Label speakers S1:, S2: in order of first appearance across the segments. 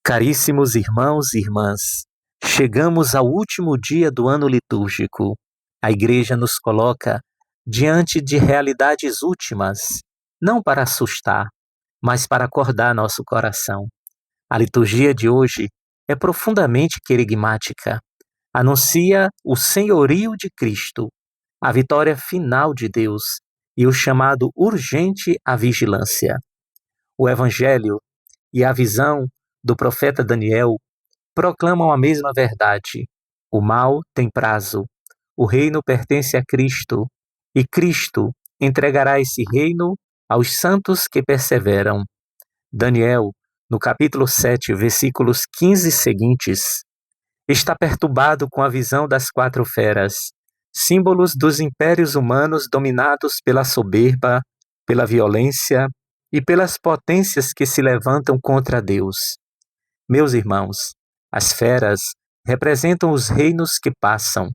S1: Caríssimos irmãos e irmãs, chegamos ao último dia do ano litúrgico. A Igreja nos coloca diante de realidades últimas, não para assustar, mas para acordar nosso coração. A liturgia de hoje é profundamente querigmática. Anuncia o senhorio de Cristo, a vitória final de Deus e o chamado urgente à vigilância. O Evangelho e a visão do profeta Daniel proclamam a mesma verdade. O mal tem prazo, o reino pertence a Cristo, e Cristo entregará esse reino aos santos que perseveram. Daniel, no capítulo 7, versículos 15 seguintes, está perturbado com a visão das quatro feras, símbolos dos impérios humanos dominados pela soberba, pela violência e pelas potências que se levantam contra Deus. Meus irmãos, as feras representam os reinos que passam.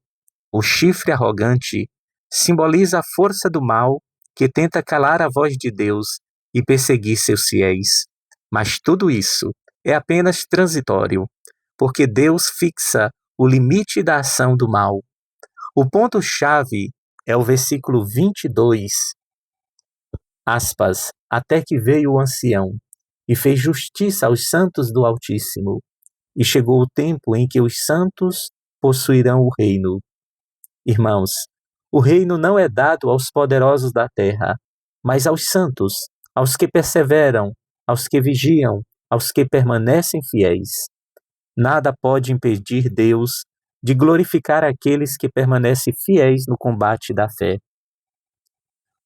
S1: O chifre arrogante simboliza a força do mal que tenta calar a voz de Deus e perseguir seus fiéis. Mas tudo isso é apenas transitório, porque Deus fixa o limite da ação do mal. O ponto-chave é o versículo 22, aspas, até que veio o ancião e fez justiça aos santos do Altíssimo, e chegou o tempo em que os santos possuirão o reino. Irmãos, o reino não é dado aos poderosos da terra, mas aos santos, aos que perseveram, aos que vigiam, aos que permanecem fiéis. Nada pode impedir Deus de glorificar aqueles que permanecem fiéis no combate da fé.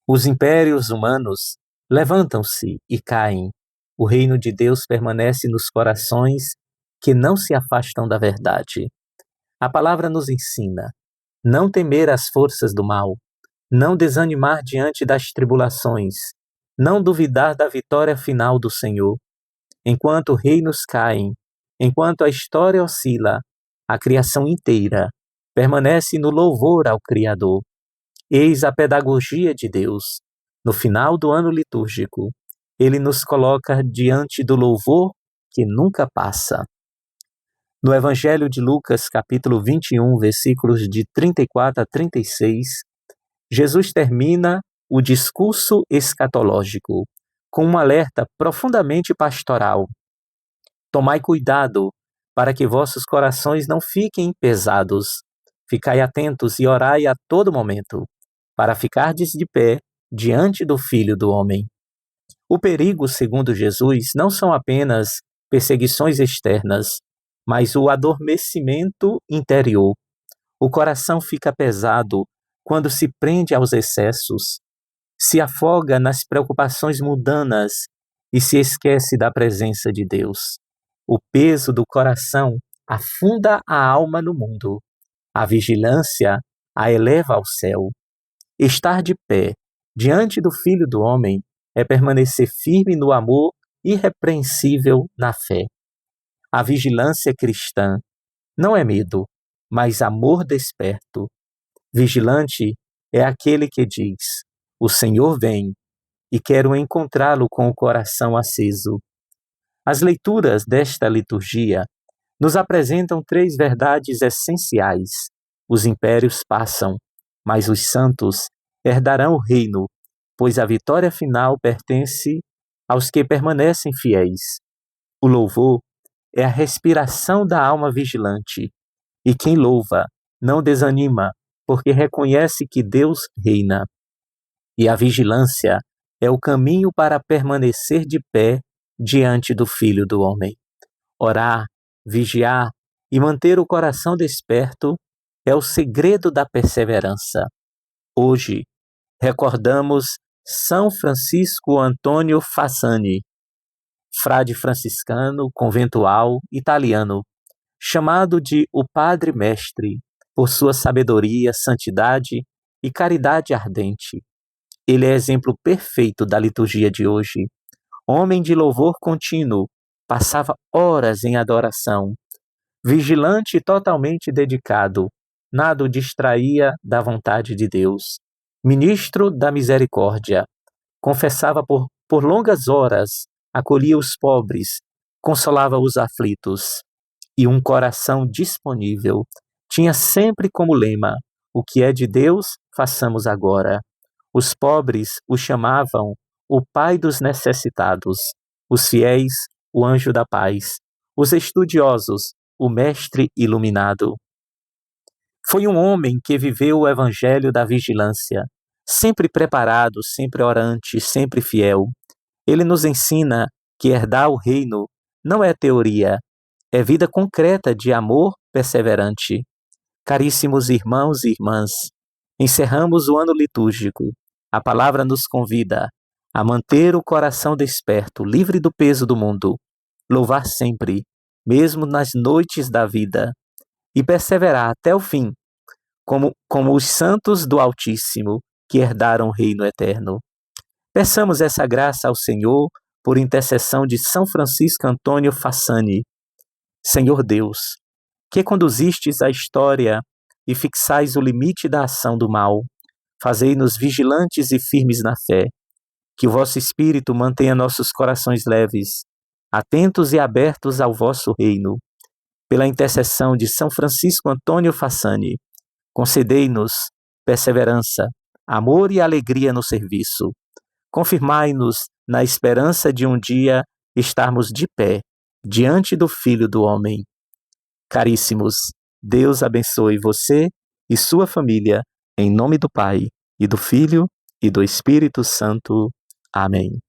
S1: Os impérios humanos levantam-se e caem. O reino de Deus permanece nos corações que não se afastam da verdade. A palavra nos ensina: não temer as forças do mal, não desanimar diante das tribulações, não duvidar da vitória final do Senhor. Enquanto reinos caem, enquanto a história oscila, a criação inteira permanece no louvor ao Criador. Eis a pedagogia de Deus. No final do ano litúrgico, Ele nos coloca diante do louvor que nunca passa. No Evangelho de Lucas, capítulo 21, versículos de 34 a 36, Jesus termina o discurso escatológico com um alerta profundamente pastoral. Tomai cuidado para que vossos corações não fiquem pesados. Ficai atentos e orai a todo momento, para ficardes de pé diante do Filho do Homem. O perigo, segundo Jesus, não são apenas perseguições externas, mas o adormecimento interior. O coração fica pesado quando se prende aos excessos, se afoga nas preocupações mundanas e se esquece da presença de Deus. O peso do coração afunda a alma no mundo. A vigilância a eleva ao céu. Estar de pé diante do Filho do Homem é permanecer firme no amor irrepreensível na fé. A vigilância cristã não é medo, mas amor desperto. Vigilante é aquele que diz: o Senhor vem e quero encontrá-lo com o coração aceso. As leituras desta liturgia nos apresentam três verdades essenciais. Os impérios passam, mas os santos herdarão o reino, pois a vitória final pertence aos que permanecem fiéis. O louvor é a respiração da alma vigilante, e quem louva não desanima, porque reconhece que Deus reina. E a vigilância é o caminho para permanecer de pé diante do Filho do Homem. Orar, vigiar e manter o coração desperto é o segredo da perseverança. Hoje, recordamos São Francisco Antônio Fassani, frade franciscano conventual italiano, chamado de o Padre Mestre, por sua sabedoria, santidade e caridade ardente. Ele é exemplo perfeito da liturgia de hoje. Homem de louvor contínuo, passava horas em adoração. Vigilante e totalmente dedicado, nada o distraía da vontade de Deus. Ministro da misericórdia, confessava por longas horas, acolhia os pobres consolava os aflitos e um coração disponível. Tinha sempre como lema: o que é de Deus, façamos agora. Os pobres o chamavam o pai dos necessitados, os fiéis, o anjo da paz, os estudiosos, o mestre iluminado. Foi um homem que viveu o evangelho da vigilância, sempre preparado, sempre orante, sempre fiel. Ele nos ensina que herdar o reino não é teoria, é vida concreta de amor perseverante. Caríssimos irmãos e irmãs, encerramos o ano litúrgico. A palavra nos convida a manter o coração desperto, livre do peso do mundo, louvar sempre, mesmo nas noites da vida, e perseverar até o fim, como os santos do Altíssimo que herdaram o reino eterno. Peçamos essa graça ao Senhor por intercessão de São Francisco Antônio Fassani. Senhor Deus, que conduzistes a história e fixais o limite da ação do mal, fazei-nos vigilantes e firmes na fé. Que o vosso Espírito mantenha nossos corações leves, atentos e abertos ao vosso reino. Pela intercessão de São Francisco Antônio Fassani, concedei-nos perseverança, amor e alegria no serviço. Confirmai-nos na esperança de um dia estarmos de pé diante do Filho do Homem. Caríssimos, Deus abençoe você e sua família, em nome do Pai, e do Filho, e do Espírito Santo. Amém.